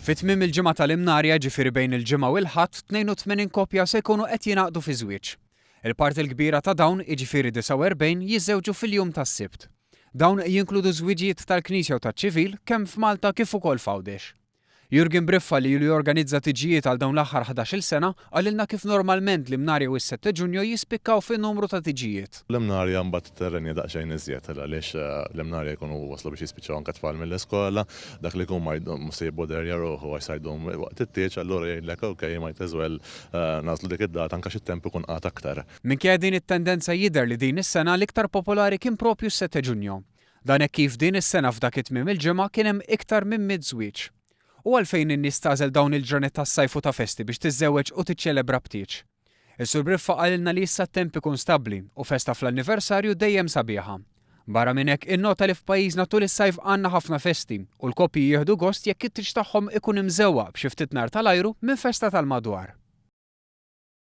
Fit-tmiem il-ġimgħa tal-imnarja ġifieri bejn il-ġimgħa u l-Ħadd 82 koppja se jkunu qed jingħaqdu fi żwieġ. Il-parti l-kbira ta' dawn, jiġifieri 49, jiżżewġu fil-jum tas-Sibt. Dawn jinkludu żwieġijiet tal-Knisja u taċ-ċivil kemm f'Malta kif ukoll f'Għawdex. Jurgen Briffa li jorganizza tiġijiet għal dawn l-aħħar 11-il sena qalilna kif normalment l-imnarja u s-7 Ġunju jispikkaw fin-numru ta' tiġijiet. L-imnarja mbagħad terrenja daqsxejn iżjed għaliex l-imnarja jkunu waslu biex jispiċċaw anke tfal mill-iskola, dak li jkun ma jsejbu derja ruħu għajsajdhom waqt it-tieġ allura jgħidlek okej might as well nażlu dik id-data anke xi temp ikun qagħad aktar. Minkejja din it-tendenza jidher li din is-sena l-iktar popolari kien proprju s-7 Ġunju. Dan hekk kif din is-sena f'dak it-tmiem il-ġimgħa kien hemm iktar minn 100 żwieġ. U għalfejn in-nies tażel dawn il-ġranet tas-sajf u ta' festi biex tiżżewweġ u tiċċelebra b'tieġ. Is-Sur Briffa qalilna li issa t-temp ikun stabbli u festa fl-anniversarju dejjem sabiħa. Barra minn hekk innota li f'pajjiżna tul is-sajf għandna ħafna festi u l-koppji jieħdu gost jekk it-tieġ tagħhom ikun imżewwa b'xi ftit nar tal-ajru minn festa tal-madwar.